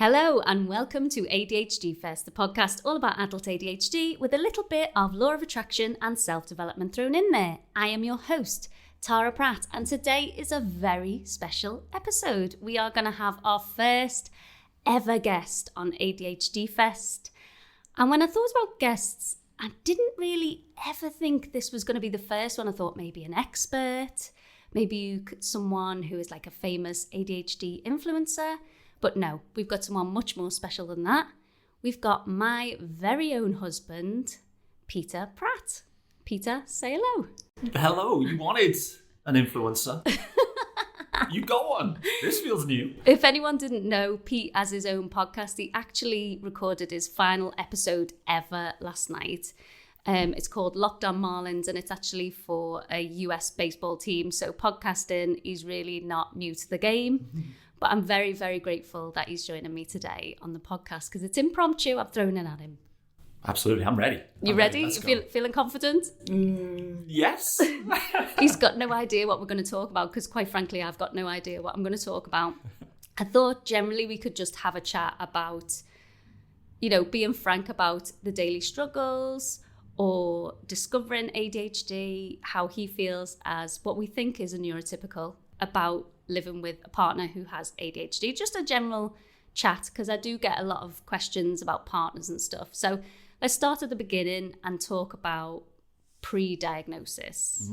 Hello and welcome to ADHDFest, the podcast all about adult ADHD with a little bit of law of attraction and self-development thrown in there. I am your host, Tara Pratt, and today is a very special episode. We are going to have our first ever guest on ADHDFest. And when I thought about guests, I didn't really ever think this was going to be the first one. I thought maybe an expert, maybe someone who is like a famous ADHD influencer. But no, we've got someone much more special than that. We've got my very own husband, Peter Pratt. Peter, say hello. Hello, you wanted an influencer. You got one. This feels new. If anyone didn't know, Pete has his own podcast. He actually recorded his final episode ever last night. It's called Locked On Marlins, and it's actually for a US baseball team. So podcasting is really not new to the game. But I'm very, very grateful that he's joining me today on the podcast because it's impromptu. I've thrown it at him. Absolutely, I'm ready. You ready? You feeling confident? Yes. He's got no idea what we're going to talk about because, quite frankly, I've got no idea what I'm going to talk about. I thought generally we could just have a chat about, being frank about the daily struggles or discovering ADHD, how he feels as what we think is a neurotypical, about living with a partner who has ADHD. Just a general chat because I do get a lot of questions about partners and stuff. So let's start at the beginning and talk about pre-diagnosis.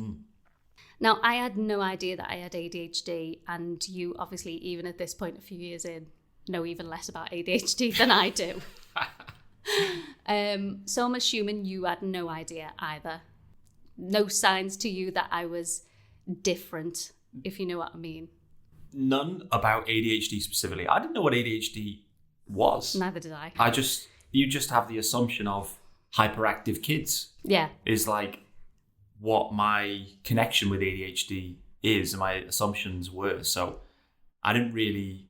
Now, I had no idea that I had ADHD, and you obviously, even at this point, a few years in, know even less about ADHD than I do. So I'm assuming you had no idea either. No signs to you that I was different, if you know what I mean. None about ADHD specifically. I didn't know what ADHD was. Neither did I. You just have the assumption of hyperactive kids. Yeah. Is like what my connection with ADHD is, and my assumptions were. So I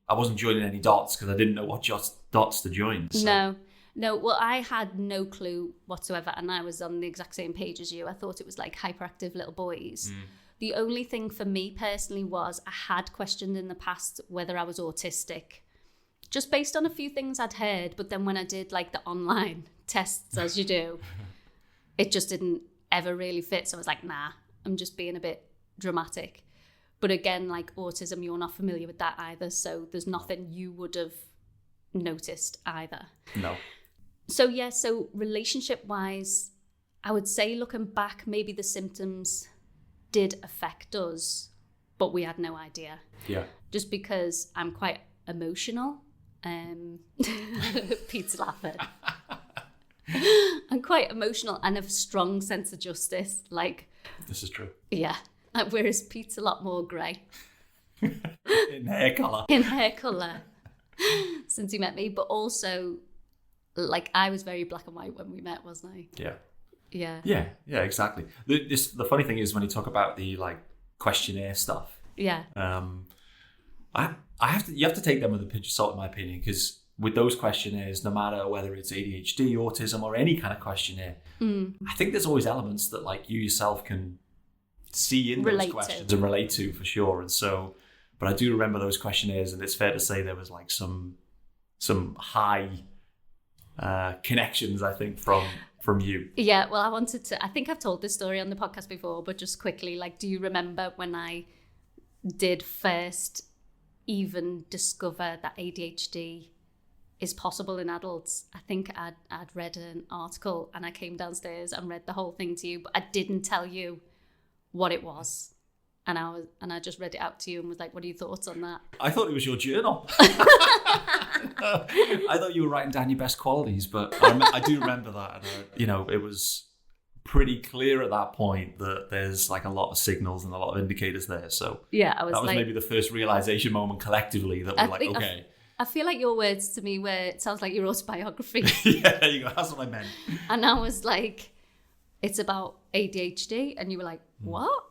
wasn't joining any dots because I didn't know what dots to join. So. No. Well, I had no clue whatsoever, and I was on the exact same page as you. I thought it was like hyperactive little boys. The only thing for me personally was I had questioned in the past whether I was autistic, just based on a few things I'd heard. But then when I did like the online tests, as you do, it just didn't ever really fit. So I was like, nah, I'm just being a bit dramatic. But again, like autism, you're not familiar with that either. So there's nothing you would have noticed either. No. So relationship wise, I would say looking back, maybe the symptoms did affect us, but we had no idea. Yeah. Just because I'm quite emotional. Pete's laughing. I'm quite emotional and have a strong sense of justice. Like, this is true. Yeah. Whereas Pete's a lot more grey. In hair colour. Since he met me. But also, like, I was very black and white when we met, wasn't I? Yeah. Yeah, exactly. The funny thing is when you talk about the like questionnaire stuff. Yeah. You have to take them with a pinch of salt, in my opinion, because with those questionnaires, no matter whether it's ADHD, autism, or any kind of questionnaire, I think there's always elements that like you yourself can see in those questions and relate to for sure. And so, but I do remember those questionnaires, and it's fair to say there was like some high connections, I think, from you. Yeah, well, I think I've told this story on the podcast before, but just quickly, like, do you remember when I did first even discover that ADHD is possible in adults? I think I'd read an article and I came downstairs and read the whole thing to you, but I didn't tell you what it was. And I just read it out to you and was like, what are your thoughts on that? I thought it was your journal. I thought you were writing down your best qualities, but I do remember that. And, it was pretty clear at that point that there's like a lot of signals and a lot of indicators there. So yeah, that was like, maybe the first realization moment collectively that we're like, okay. I feel like your words to me where it sounds like your autobiography. Yeah, there you go. That's what I meant. And I was like, it's about ADHD. And you were like, what?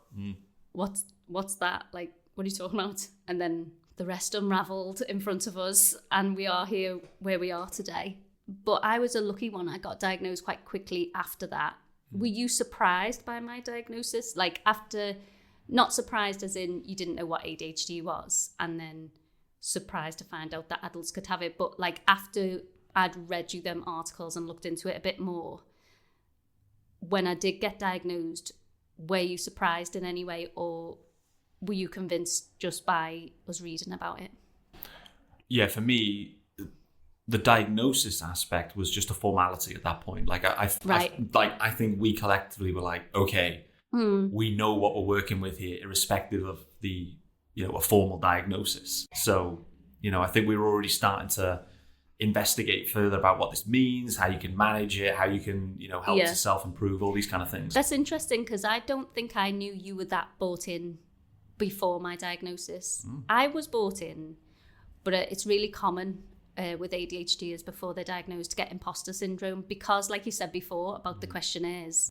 What's that? Like, what are you talking about? And then the rest unraveled in front of us, and we are here where we are today. But I was a lucky one. I got diagnosed quite quickly after that. Were you surprised by my diagnosis? Like, after, not surprised as in you didn't know what ADHD was, and then surprised to find out that adults could have it. But like after I'd read you them articles and looked into it a bit more, when I did get diagnosed, were you surprised in any way, or were you convinced just by us reading about it? Yeah, for me, the diagnosis aspect was just a formality at that point. Like I think we collectively were like, okay, we know what we're working with here, irrespective of the, a formal diagnosis. So, I think we were already starting to investigate further about what this means, how you can manage it, how you can, help to self-improve, all these kind of things. That's interesting, because I don't think I knew you were that bought in before my diagnosis. I was bought in, but it's really common with ADHDers before they're diagnosed to get imposter syndrome, because like you said before about the questionnaires,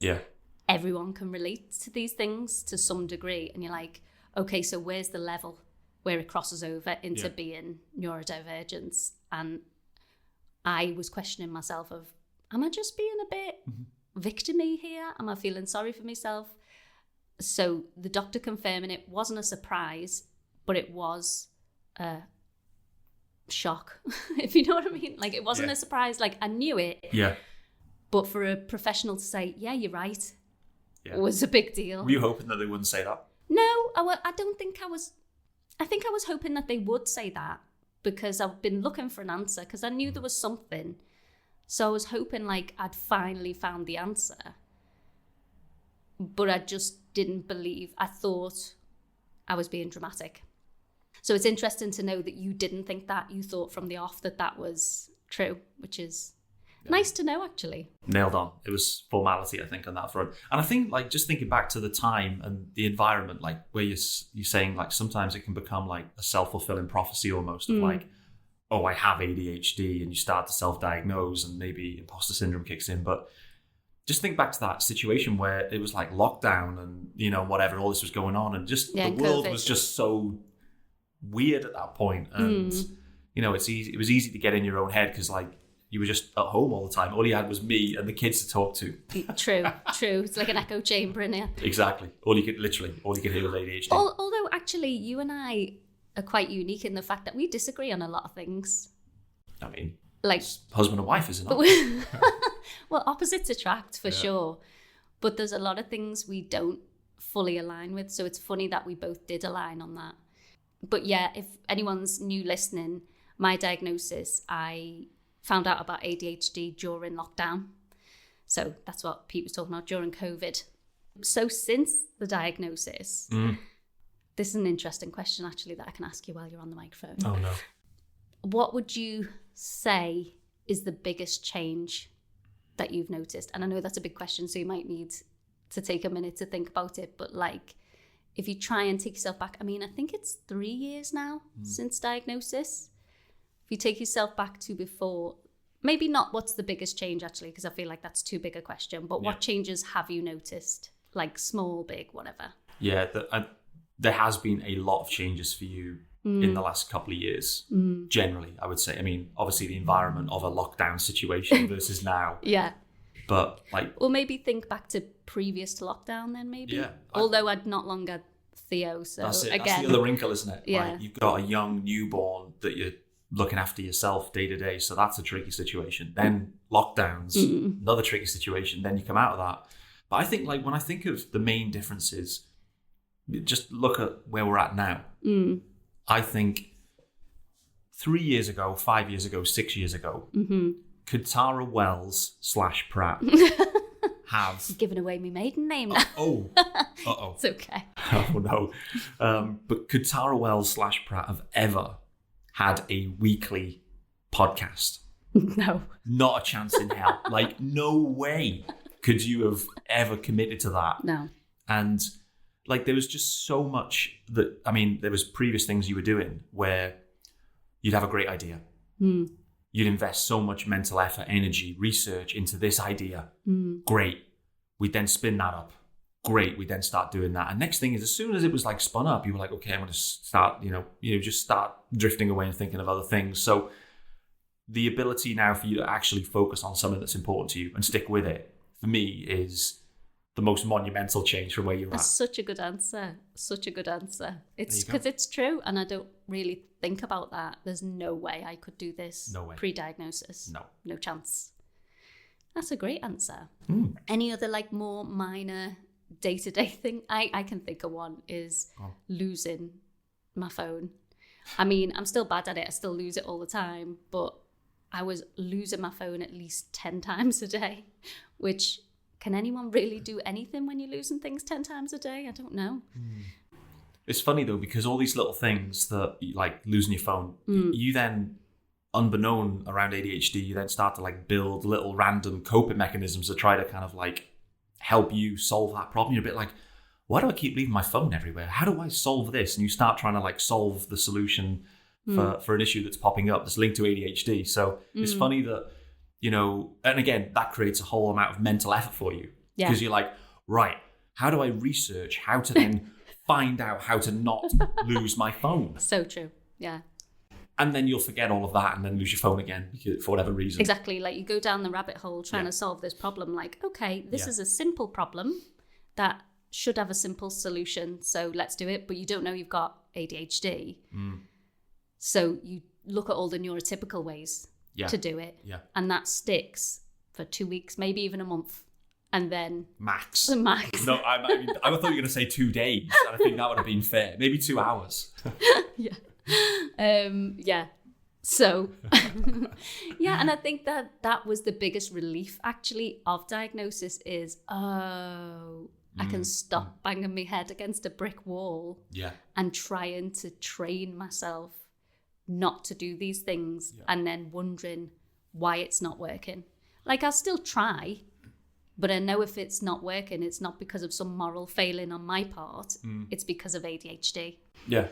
everyone can relate to these things to some degree, and you're like, okay, so where's the level where it crosses over into being neurodivergence? And I was questioning myself of, am I just being a bit victim-y here? Am I feeling sorry for myself? So the doctor confirming it wasn't a surprise, but it was a shock, if you know what I mean. Like, it wasn't a surprise. Like, I knew it. Yeah. But for a professional to say, yeah, you're right, was a big deal. Were you hoping that they wouldn't say that? No, I don't think I was. I think I was hoping that they would say that, because I've been looking for an answer, because I knew there was something. So I was hoping like I'd finally found the answer. But I just didn't believe. I thought I was being dramatic. So it's interesting to know that you didn't think that. You thought from the off that was true, which is nice to know, actually. Nailed on. It was formality, I think, on that front. And I think, like, just thinking back to the time and the environment, like, where you're saying, like, sometimes it can become, like, a self-fulfilling prophecy almost of, like, oh, I have ADHD, and you start to self-diagnose and maybe imposter syndrome kicks in. But just think back to that situation where it was, like, lockdown and, whatever, all this was going on. And just the world was just so weird at that point. And, it was easy to get in your own head because, like, you were just at home all the time. All you had was me and the kids to talk to. True. It's like an echo chamber in here. Exactly. All you could hear was ADHD. Although, actually, you and I are quite unique in the fact that we disagree on a lot of things. I mean, like husband and wife, isn't it? Well, opposites attract for sure. But there's a lot of things we don't fully align with. So it's funny that we both did align on that. But yeah, if anyone's new listening, my diagnosis, I found out about ADHD during lockdown. So that's what Pete was talking about during COVID. So since the diagnosis, this is an interesting question actually that I can ask you while you're on the microphone. Oh no. What would you say is the biggest change that you've noticed? And I know that's a big question, so you might need to take a minute to think about it. But like, if you try and take yourself back, I mean, I think it's 3 years now since diagnosis. If you take yourself back to before, maybe not what's the biggest change actually, because I feel like that's too big a question, but what changes have you noticed? Like small, big, whatever. Yeah, there has been a lot of changes for you in the last couple of years, generally, I would say. I mean, obviously the environment of a lockdown situation versus now. Yeah. But like... Or maybe think back to previous to lockdown then maybe. Yeah. Although I'd not long had Theo, so that's it. Again. That's the other wrinkle, isn't it? Yeah. Like, you've got a young newborn that you're looking after yourself day to day, so that's a tricky situation. Then lockdowns, another tricky situation. Then you come out of that. But I think, like, when I think of the main differences, just look at where we're at now. I think 3 years ago, 5 years ago, 6 years ago, could Tara Wells / Pratt have... Giving away my maiden name now. Uh-oh. It's okay. Oh, no. But could Tara Wells / Pratt have ever had a weekly podcast? No. Not a chance in hell. Like, no way could you have ever committed to that. No. And, like, there was just so much that... I mean, there was previous things you were doing where you'd have a great idea. You'd invest so much mental effort, energy, research into this idea. Great. We'd then spin that up. Great. We'd then start doing that. And next thing is, as soon as it was like spun up, you were like, okay, I'm going to start, just start drifting away and thinking of other things. So the ability now for you to actually focus on something that's important to you and stick with it, for me, is the most monumental change from where you're That's at? such a good answer. Such a good answer. It's There you go. because it's true, and I don't really think about that. There's no way I could do this. No way. Pre-diagnosis. No. Chance. That's a great answer. Mm. Any other like more minor day-to-day thing? I can think of one is losing my phone. I mean, I'm still bad at it. I still lose it all the time, but I was losing my phone at least 10 times a day, which can anyone really do anything when you're losing things 10 times a day? I don't know. It's funny though, because all these little things that like losing your phone, you then, unbeknown around ADHD, you then start to like build little random coping mechanisms to try to kind of like help you solve that problem. You're a bit like, why do I keep leaving my phone everywhere? How do I solve this? And you start trying to like solve the solution for an issue that's popping up that's linked to ADHD. So it's funny that, you know, and again, that creates a whole amount of mental effort for you. Because you're like, right, how do I research how to then find out how to not lose my phone? So true. Yeah. And then you'll forget all of that and then lose your phone again for whatever reason. Exactly. Like you go down the rabbit hole trying to solve this problem. Like, okay, this is a simple problem that should have a simple solution. So let's do it. But you don't know you've got ADHD. So you look at all the neurotypical ways to do it. Yeah. And that sticks for 2 weeks, maybe even a month. And then Max. No, I thought you were going to say 2 days. And I think that would have been fair. Maybe 2 hours. Yeah. So, and I think that was the biggest relief actually of diagnosis is, I can stop banging my head against a brick wall and trying to train myself not to do these things and then wondering why it's not working. Like I'll still try, but I know if it's not working, it's not because of some moral failing on my part. It's because of ADHD. Yeah.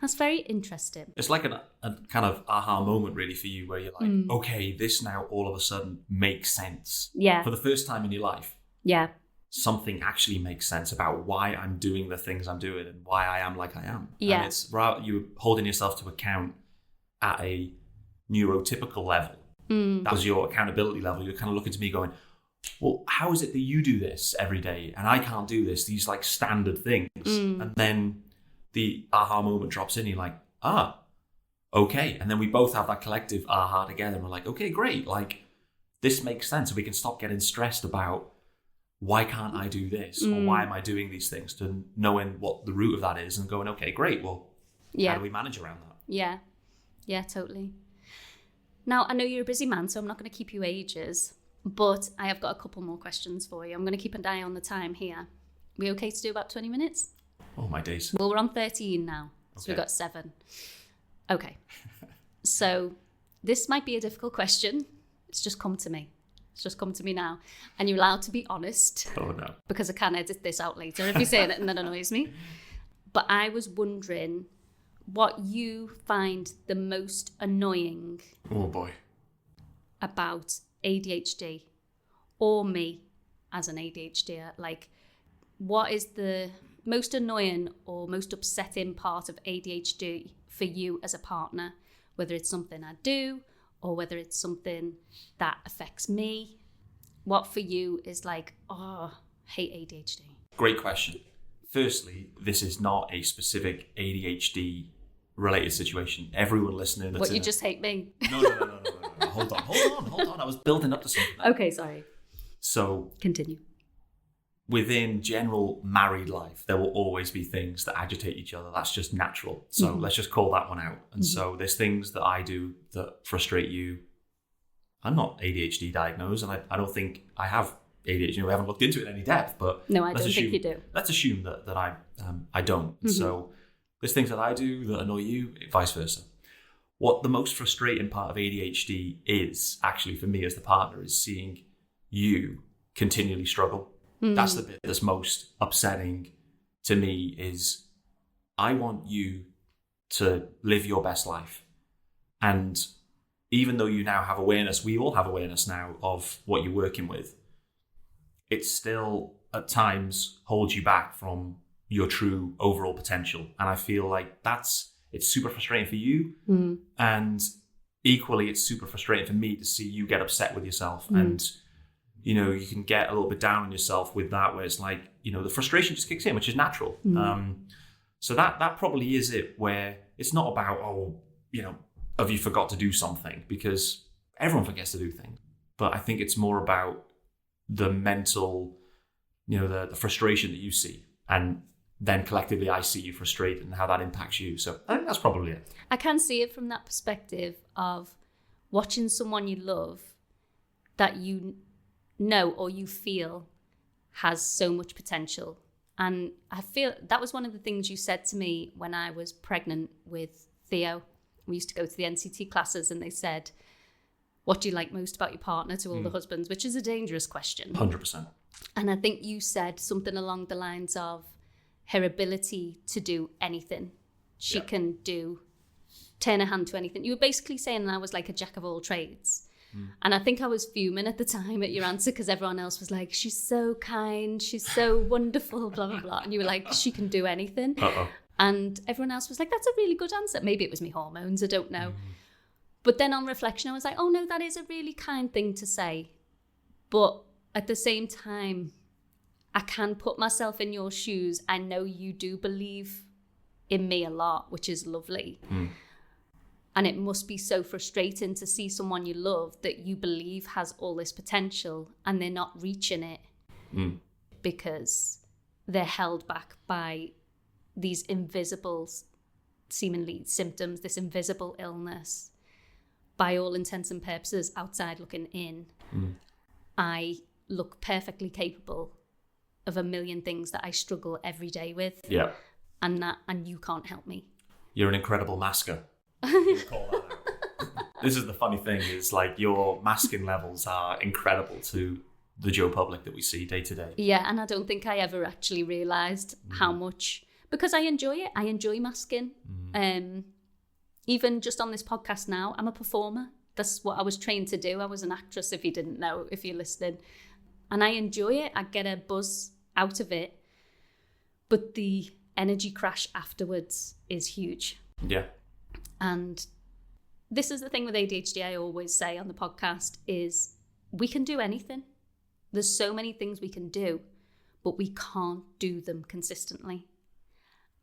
That's very interesting. It's like a kind of aha moment really for you where you're like, okay, this now all of a sudden makes sense. Yeah. For the first time in your life. Yeah. Something actually makes sense about why I'm doing the things I'm doing and why I am like I am. Yeah. And it's you're holding yourself to account at a neurotypical level. That was your accountability level. You're kind of looking to me going, well, how is it that you do this every day and I can't do this? These like standard things. And then the aha moment drops in. You're like, okay. And then we both have that collective aha together. And we're like, okay, great. Like this makes sense. And we can stop getting stressed about why can't I do this? Or why am I doing these things? To knowing what the root of that is and going, okay, great. Well, how do we manage around that? Yeah. Yeah, totally. Now, I know you're a busy man, so I'm not going to keep you ages, but I have got a couple more questions for you. I'm going to keep an eye on the time here. We okay to do about 20 minutes? Oh, my days. Well, we're on 13 now, so we've got 7. Okay. So this might be a difficult question. It's just come to me. It's just come to me now. And you're allowed to be honest. Oh, no. Because I can edit this out later if you say anything that annoys me. But I was wondering what you find the most annoying about ADHD or me as an ADHDer. Like, what is the most annoying or most upsetting part of ADHD for you as a partner? Whether it's something I do or whether it's something that affects me. What for you is like, hate ADHD? Great question. Firstly, this is not a specific ADHD related situation. Everyone listening. What, you just hate me? No. Hold on. I was building up to something. Okay, sorry. So continue. Within general married life, there will always be things that agitate each other. That's just natural. So let's just call that one out. And so there's things that I do that frustrate you. I'm not ADHD diagnosed, and I don't think I have ADHD. We haven't looked into it in any depth, but no, I don't think you do. Let's assume that I don't. And so there's things that I do that annoy you, vice versa. What the most frustrating part of ADHD is, actually for me as the partner, is seeing you continually struggle. That's the bit that's most upsetting to me. Is I want you to live your best life. And even though you now have awareness, we all have awareness now of what you're working with, it still at times holds you back from your true overall potential. And I feel like it's super frustrating for you. And equally, it's super frustrating for me to see you get upset with yourself and you can get a little bit down on yourself with that, where it's like, the frustration just kicks in, which is natural. So that probably is it, where it's not about, have you forgot to do something? Because everyone forgets to do things. But I think it's more about the mental, the frustration that you see. And then collectively I see you frustrated and how that impacts you. So I think that's probably it. I can see it from that perspective of watching someone you love that you know or you feel has so much potential. And I feel that was one of the things you said to me when I was pregnant with Theo. We used to go to the NCT classes and they said, what do you like most about your partner, to all the husbands, which is a dangerous question. 100%. And I think you said something along the lines of her ability to do anything. She can turn her hand to anything. You were basically saying I was like a jack of all trades. And I think I was fuming at the time at your answer because everyone else was like, she's so kind, she's so wonderful, blah, blah, blah. And you were like, she can do anything. And everyone else was like, that's a really good answer. Maybe it was me hormones, I don't know. But then on reflection, I was like, oh no, that is a really kind thing to say. But at the same time, I can put myself in your shoes. I know you do believe in me a lot, which is lovely. And it must be so frustrating to see someone you love that you believe has all this potential and they're not reaching it because they're held back by these invisible, seemingly symptoms, this invisible illness. By all intents and purposes, outside looking in, I look perfectly capable of a million things that I struggle every day with. Yeah. And you can't help me. You're an incredible masker. This is the funny thing, is like your masking levels are incredible to the Joe public that we see day to day. Yeah, and I don't think I ever actually realised how much, because I enjoy it. I enjoy masking. Even just on this podcast now, I'm a performer. That's what I was trained to do. I was an actress, if you didn't know, if you're listening. And I enjoy it. I get a buzz out of it. But the energy crash afterwards is huge. Yeah. And this is the thing with ADHD I always say on the podcast is we can do anything. There's so many things we can do, but we can't do them consistently.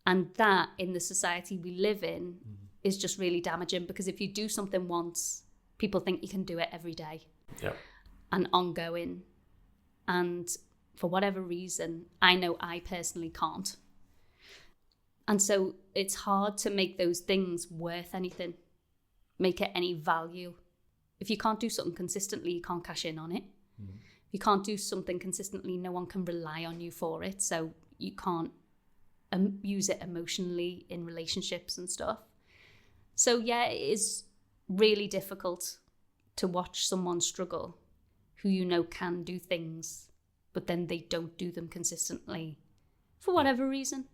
And that, in the society we live in, is just really damaging, because if you do something once, people think you can do it every day and ongoing. And for whatever reason, I know I personally can't. And so it's hard to make those things worth anything, make it any value. If you can't do something consistently, you can't cash in on it. If you can't do something consistently, no one can rely on you for it. So you can't use it emotionally in relationships and stuff. So yeah, it is really difficult to watch someone struggle who you know can do things, but then they don't do them consistently for whatever reason,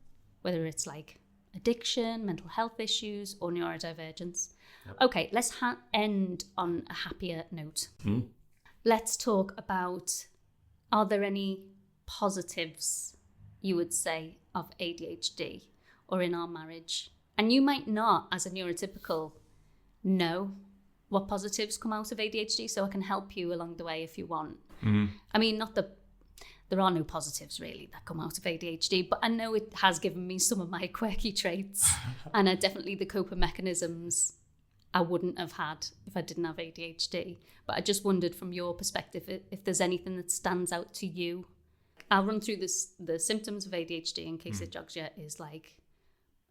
whether it's like addiction, mental health issues, or neurodivergence. Okay, let's end on a happier note. Let's talk about, are there any positives, you would say, of ADHD or in our marriage? And you might not, as a neurotypical, know what positives come out of ADHD, so I can help you along the way if you want. I mean, not that there are no positives really that come out of ADHD, but I know it has given me some of my quirky traits and are definitely the coping mechanisms I wouldn't have had if I didn't have ADHD. But I just wondered from your perspective if there's anything that stands out to you. I'll run through the symptoms of ADHD in case it jogs you, is like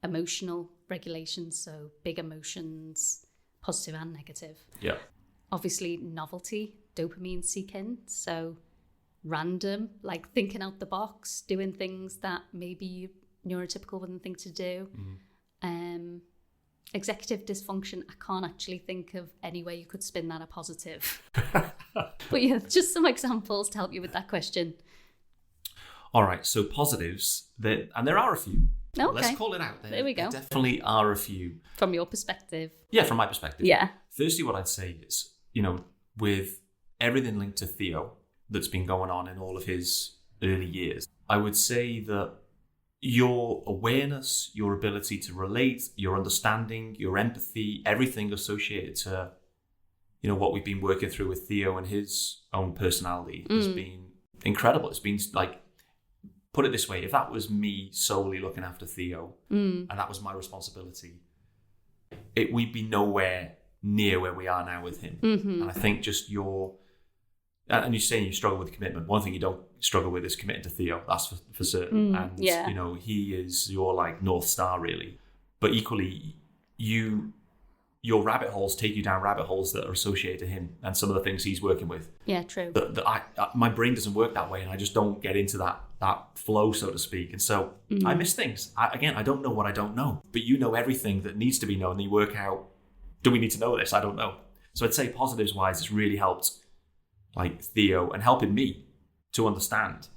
emotional regulation, so big emotions, positive and negative. Yeah. Obviously novelty, dopamine seeking, so random, like thinking out the box, doing things that maybe neurotypical wouldn't think to do. Executive dysfunction, I can't actually think of any way you could spin that a positive. But yeah, just some examples to help you with that question. All right, so positives, and there are a few. Okay. Let's call it out. There we go. There definitely are a few. From your perspective. Yeah, from my perspective. Yeah. Firstly, what I'd say is, with everything linked to Theo that's been going on in all of his early years, I would say that your awareness, your ability to relate, your understanding, your empathy, everything associated to, what we've been working through with Theo and his own personality has been incredible. It's been like, put it this way, if that was me solely looking after Theo and that was my responsibility, we'd be nowhere near where we are now with him. And I think just and you're saying you struggle with commitment. One thing you don't struggle with is committing to Theo. That's for certain. And, he is your like North Star really. But equally, your rabbit holes take you down rabbit holes that are associated to him and some of the things he's working with. Yeah, true. My brain doesn't work that way, and I just don't get into that flow, so to speak. And so I miss things. I don't know what I don't know, but you know everything that needs to be known. And you work out, do we need to know this? I don't know. So I'd say positives wise, it's really helped like Theo and helping me to understand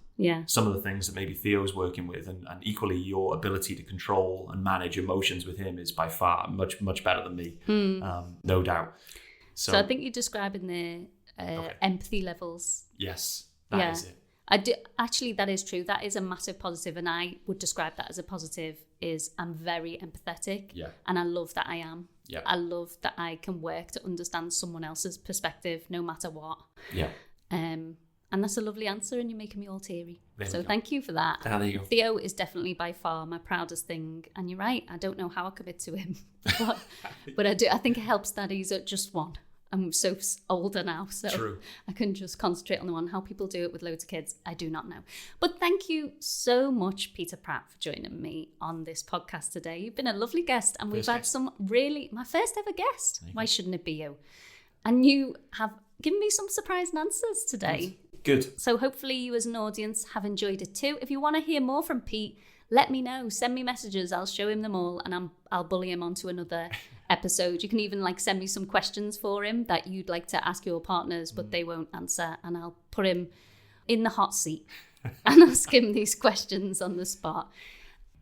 some of the things that maybe Theo's working with, and equally your ability to control and manage emotions with him is by far much, much better than me, no doubt. So I think you're describing the empathy levels. Yes, that is it. I do, actually, that is true. That is a massive positive, and I would describe that as a positive. Is I'm very empathetic, and I love that I am. Yeah. I love that I can work to understand someone else's perspective, no matter what. Yeah. And that's a lovely answer, and you're making me all teary. So thank you for that. There you go. Theo is definitely by far my proudest thing, and you're right. I don't know how I commit to him, but I do. I think it helps that he's at just one. I'm so older now, so True. I can just concentrate on the one. How people do it with loads of kids, I do not know. But thank you so much, Peter Pratt, for joining me on this podcast today. You've been a lovely guest, and we've had some really, my first ever guest. Why shouldn't it be you? And you have given me some surprising answers today. Good. So hopefully you as an audience have enjoyed it too. If you want to hear more from Pete, let me know. Send me messages. I'll show him them all, and I'll bully him onto another episode. You can even send me some questions for him that you'd like to ask your partners, but they won't answer, and I'll put him in the hot seat and ask him these questions on the spot.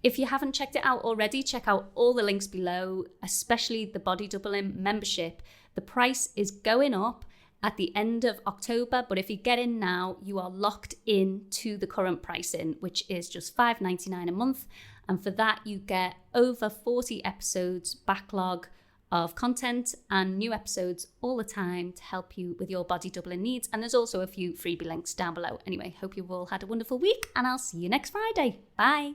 If you haven't checked it out already, check out all the links below, especially the Body Doubling membership. The price is going up at the end of October, but if you get in now, you are locked in to the current pricing, which is just $5.99 a month. And for that, you get over 40 episodes backlog of content and new episodes all the time to help you with your body doubling needs. And there's also a few freebie links down below. Anyway, hope you've all had a wonderful week, and I'll see you next Friday. Bye.